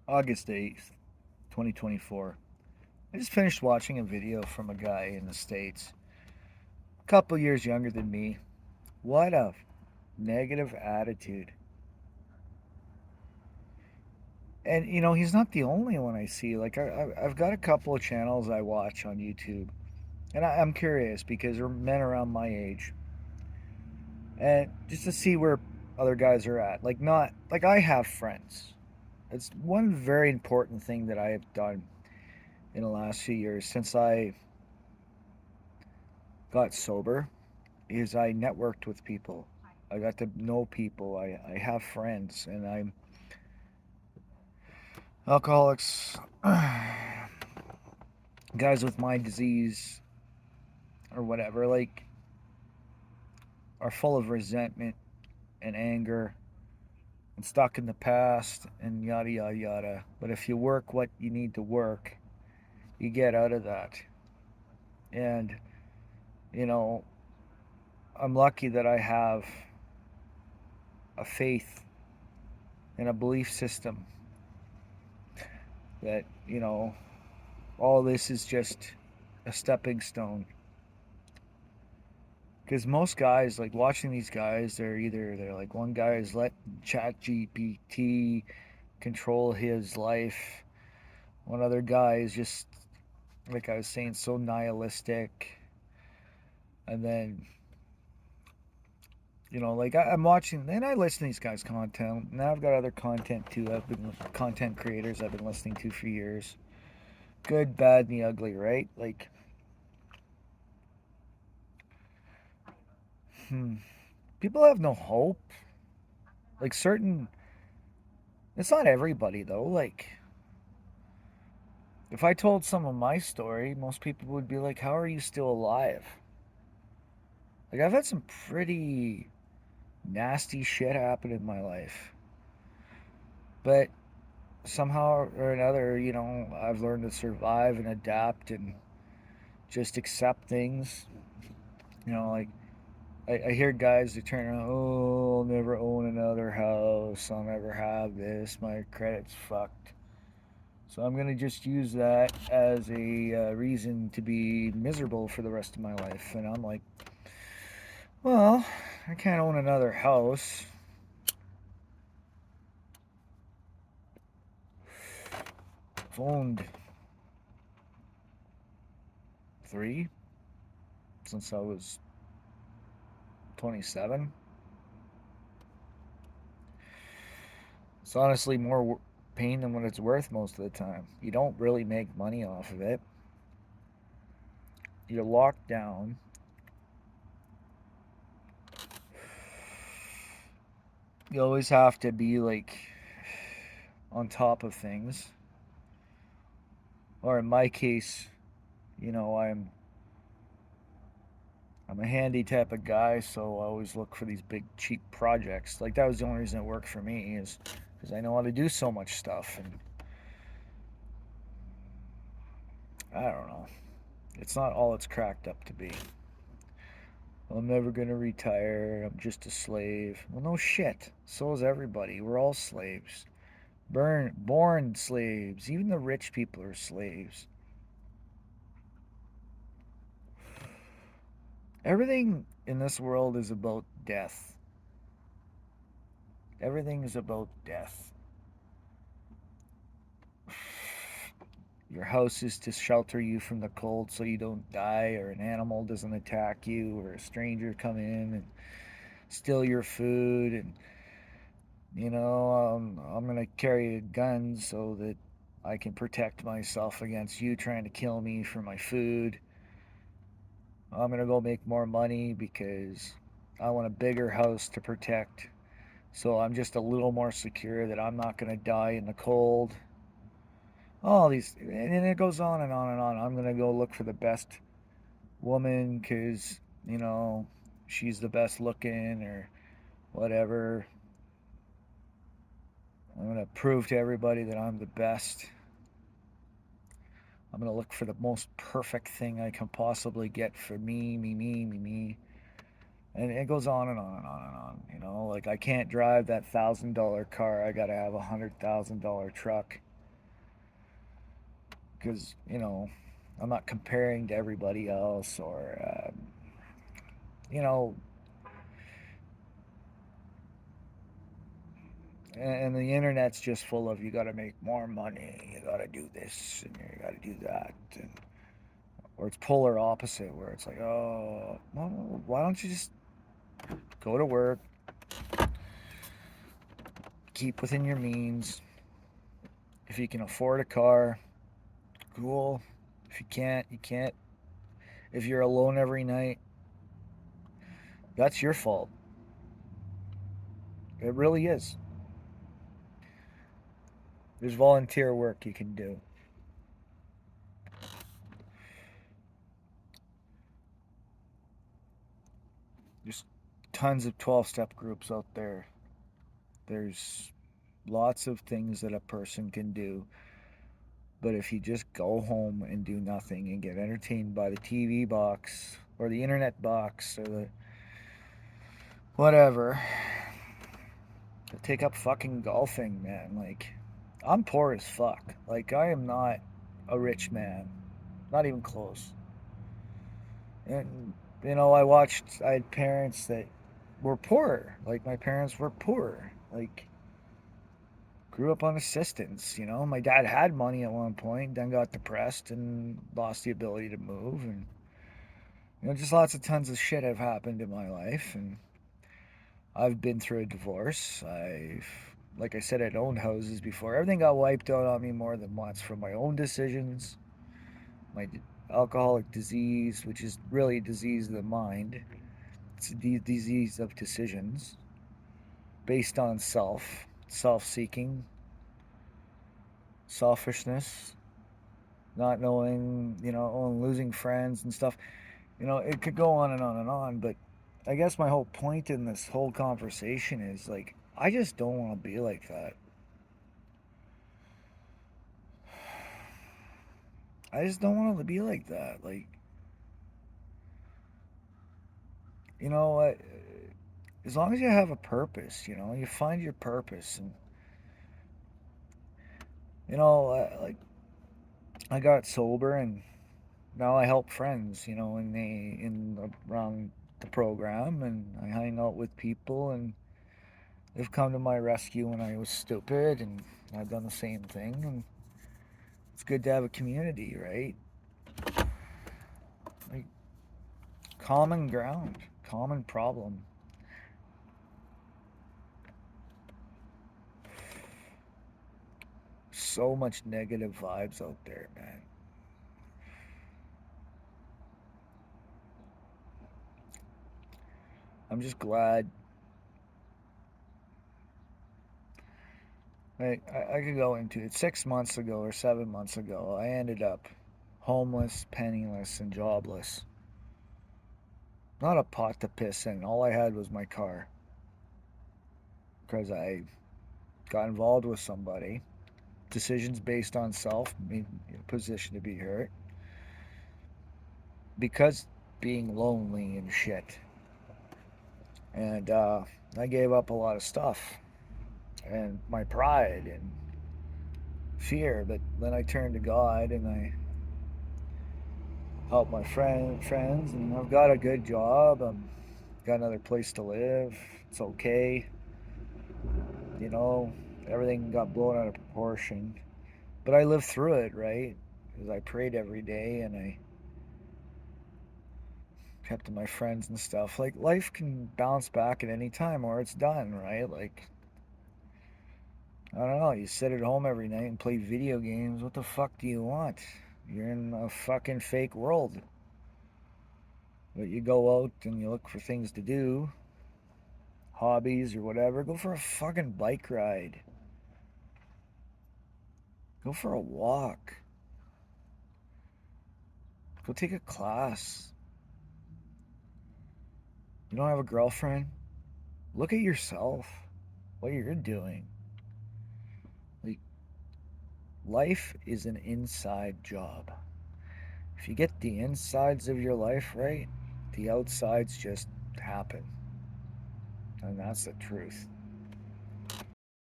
August 8th, 2024. I just finished watching a video from a guy in the States, a couple years younger than me. What a negative attitude. And, he's not the only one I see. Like, I've got a couple of channels I watch on YouTube. And I'm curious because they're men around my age. And just to see where other guys are at. Like, not, like, I have friends. It's one very important thing that I have done in the last few years since I got sober is I networked with people. I got to know people. I have friends, and I'm alcoholics, guys with my disease or whatever, like, are full of resentment and anger and stuck in the past and yada yada yada. But if you work what you need to work, you get out of that. And you know, I'm lucky that I have a faith and a belief system that all this is just a stepping stone. Because most guys, like watching these guys, they're like, one guy is let Chat GPT control his life. One other guy is just, like I was saying, so nihilistic. And then, like I'm watching and I listen to these guys' content. Now I've got other content too. I've been content creators I've been listening to for years. Good, bad, and the ugly, right? Like, people have no hope. Like, it's not everybody though. Like, if I told someone my story, most people would be like, how are you still alive? Like, I've had some pretty nasty shit happen in my life. But somehow or another, I've learned to survive and adapt and just accept things. Like, I hear guys that turn around, oh, I'll never own another house. I'll never have this. My credit's fucked. So I'm going to just use that as a reason to be miserable for the rest of my life. And I'm like, well, I can't own another house. I've owned three since I was 27. It's honestly more pain than what it's worth most of the time. You don't really make money off of it. You're locked down. You always have to be like on top of things. Or in my case, I'm a handy type of guy, so I always look for these big cheap projects. Like, that was the only reason it worked for me, is because I know how to do so much stuff. And I don't know, it's not all it's cracked up to be. I'm never gonna retire. I'm just a slave. Well, no shit. So is everybody. We're all slaves. Born slaves. Even the rich people are slaves. Everything in this world is about death. Everything is about death. Your house is to shelter you from the cold so you don't die, or an animal doesn't attack you, or a stranger come in and steal your food. And I'm gonna carry a gun so that I can protect myself against you trying to kill me for my food. I'm gonna go make more money because I want a bigger house to protect. So I'm just a little more secure that I'm not gonna die in the cold. All these, and it goes on and on and on. I'm gonna go look for the best woman because she's the best looking or whatever. I'm gonna prove to everybody that I'm the best. I'm gonna look for the most perfect thing I can possibly get for me, me, me, me, me. And it goes on and on and on and on. Like, I can't drive that $1,000 car. I gotta have $100,000 truck. because, I'm not comparing to everybody else, or, you know, and the internet's just full of, you got to make more money, you got to do this, and you got to do that. And, or it's polar opposite, where it's like, oh, well, why don't you just go to work, keep within your means. If you can afford a car, cool. If you can't, you can't. If you're alone every night, that's your fault. It really is. There's volunteer work you can do. There's tons of 12-step groups out there. There's lots of things that a person can do. But if you just go home and do nothing and get entertained by the TV box or the internet box or the whatever, take up fucking golfing, man. Like, I'm poor as fuck. Like, I am not a rich man. Not even close. And, I had parents that were poor. Like, my parents were poor. Like, grew up on assistance. My dad had money at one point, then got depressed and lost the ability to move. And, just lots of tons of shit have happened in my life. And I've been through a divorce. Like I said, I'd owned houses before. Everything got wiped out on me more than once from my own decisions, my alcoholic disease, which is really a disease of the mind. It's a disease of decisions based on self-seeking, selfishness, not knowing, losing friends and stuff. It could go on and on and on, but I guess my whole point in this whole conversation is like, I just don't want to be like that. I just don't want to be like that. Like, you know what? As long as you have a purpose, you find your purpose. And, like, I got sober, and now I help friends, around the program, and I hang out with people, and they've come to my rescue when I was stupid, and I've done the same thing. And it's good to have a community, right? Like, common ground, common problem. So much negative vibes out there, man. I'm just glad. I could go into it. 6 months ago or 7 months ago, I ended up homeless, penniless, and jobless. Not a pot to piss in. All I had was my car because I got involved with somebody. Decisions based on self, me in a position to be hurt. Because being lonely and shit. And I gave up a lot of stuff. And my pride and fear. But then I turned to God, and I help my friends, and I've got a good job. Got another place to live. It's okay. You know, everything got blown out of proportion, but I lived through it, right? Because I prayed every day, and I kept to my friends and stuff. Like, life can bounce back at any time, or it's done, right? Like, I don't know. You sit at home every night and play video games. What the fuck do you want? You're in a fucking fake world. But you go out and you look for things to do, hobbies or whatever. Go for a fucking bike ride. Go for a walk. Go take a class. You don't have a girlfriend? Look at yourself. What you're doing. Like, life is an inside job. If you get the insides of your life right, the outsides just happen. And that's the truth.